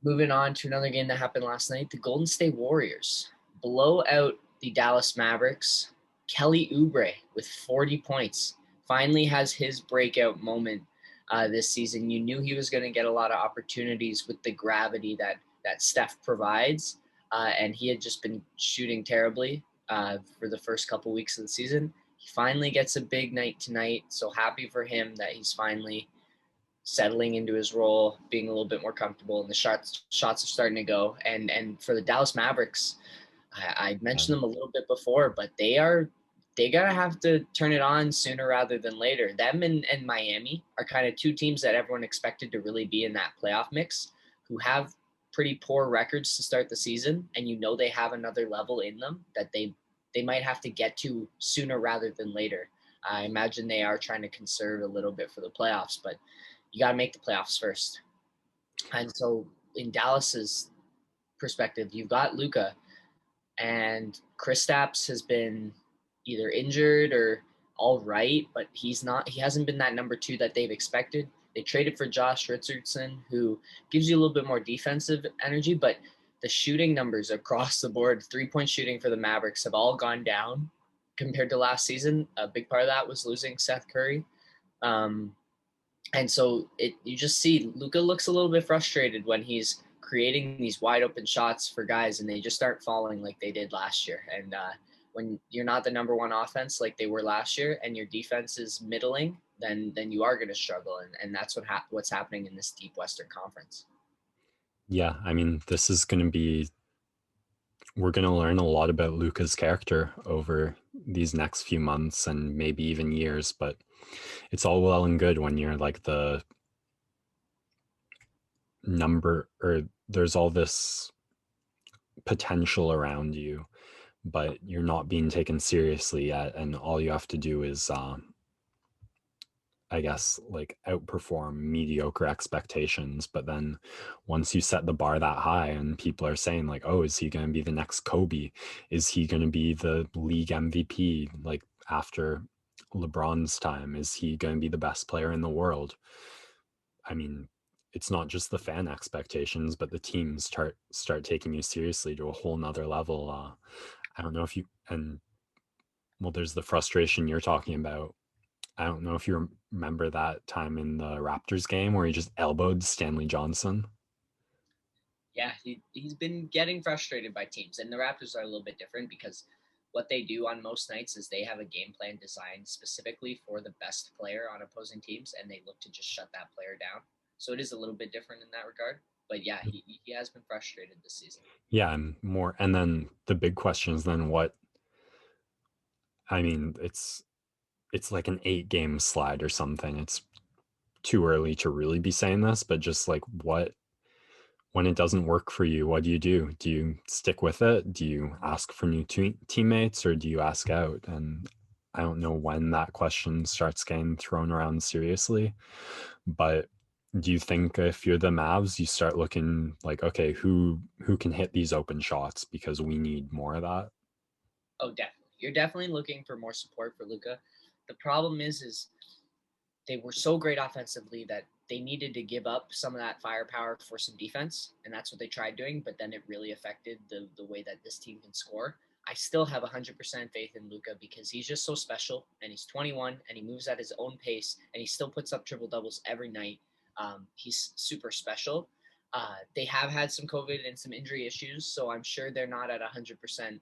Moving on to another game that happened last night, the Golden State Warriors blow out the Dallas Mavericks. Kelly Oubre with 40 points finally has his breakout moment this season. You knew he was going to get a lot of opportunities with the gravity that Steph provides, and he had just been shooting terribly for the first couple weeks of the season. He finally gets a big night tonight, so happy for him that he's finally settling into his role, being a little bit more comfortable, and the shots are starting to go. And for the Dallas Mavericks, I mentioned them a little bit before, but they gotta have to turn it on sooner rather than later. Them and Miami are kind of two teams that everyone expected to really be in that playoff mix, who have pretty poor records to start the season, and you know they have another level in them that they might have to get to sooner rather than later. I imagine they are trying to conserve a little bit for the playoffs, but you got to make the playoffs first. And so, in Dallas's perspective, you've got Luka, and Kristaps has been either injured or all right, but he's not. He hasn't been that number two that they've expected. They traded for Josh Richardson, who gives you a little bit more defensive energy, but the shooting numbers across the board, 3-point shooting for the Mavericks, have all gone down compared to last season. A big part of that was losing Seth Curry. Um, and so you just see Luka looks a little bit frustrated when he's creating these wide open shots for guys and they just start falling like they did last year. And when you're not the number one offense like they were last year and your defense is middling, then you are going to struggle. And that's what's happening in this deep Western Conference. Yeah, I mean, this is going to be, we're going to learn a lot about Luca's character over these next few months and maybe even years, but it's all well and good when you're like the number, or there's all this potential around you, but you're not being taken seriously yet. And all you have to do is, I guess, like outperform mediocre expectations. But then once you set the bar that high and people are saying, like, oh, is he going to be the next Kobe? Is he going to be the league MVP? Like after LeBron's time, is he going to be the best player in the world? I mean, it's not just the fan expectations, but the teams start taking you seriously to a whole nother level. I don't know if you, and well, there's the frustration you're talking about. I don't know if you remember that time in the Raptors game where he just elbowed Stanley Johnson. Yeah, he's been getting frustrated by teams, and the Raptors are a little bit different because what they do on most nights is they have a game plan designed specifically for the best player on opposing teams, and they look to just shut that player down. So it is a little bit different in that regard. But yeah, he has been frustrated this season. Yeah, and more. And then the big question is then what? I mean, it's like an 8 game slide or something. It's too early to really be saying this, but just like what when it doesn't work for you, what do you do? Do you stick with it? Do you ask for new teammates or do you ask out? And I don't know when that question starts getting thrown around seriously, but do you think if you're the Mavs, you start looking like, okay, who can hit these open shots because we need more of that? Oh, definitely. You're definitely looking for more support for Luka. The problem is they were so great offensively that they needed to give up some of that firepower for some defense, and that's what they tried doing. But then it really affected the way that this team can score. I still have 100% faith in Luka because he's just so special, and he's 21, and he moves at his own pace, and he still puts up triple doubles every night. He's super special. They have had some COVID and some injury issues, so I'm sure they're not at 100%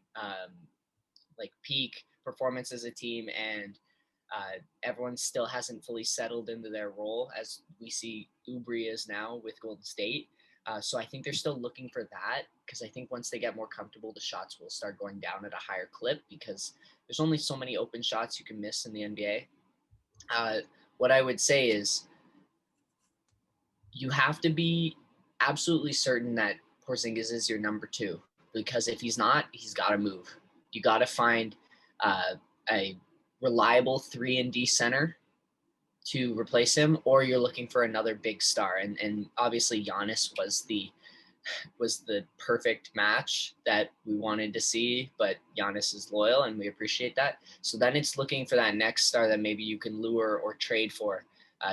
like peak performance as a team, and everyone still hasn't fully settled into their role as we see Oubre is now with Golden State. So I think they're still looking for that because I think once they get more comfortable, the shots will start going down at a higher clip because there's only so many open shots you can miss in the NBA. What I would say is you have to be absolutely certain that Porzingis is your number two because if he's not, he's got to move. You got to find a reliable 3-and-D center to replace him, or you're looking for another big star. And obviously Giannis was the perfect match that we wanted to see, but Giannis is loyal and we appreciate that. So then it's looking for that next star that maybe you can lure or trade for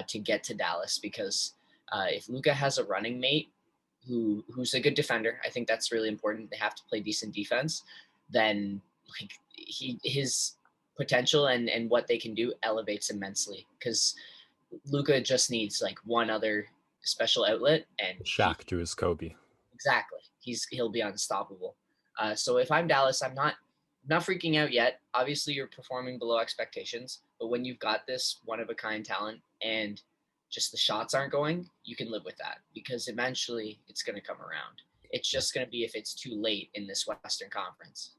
to get to Dallas because if Luka has a running mate who's a good defender. I think that's really important. They have to play decent defense. Then like his potential and what they can do elevates immensely because Luka just needs like one other special outlet, and he Shaq to his Kobe. exactly he'll be unstoppable. So if I'm Dallas, I'm not freaking out yet. Obviously, you're performing below expectations, but when you've got this one of a kind talent and just the shots aren't going, you can live with that because eventually it's going to come around. It's just going to be if it's too late in this Western Conference.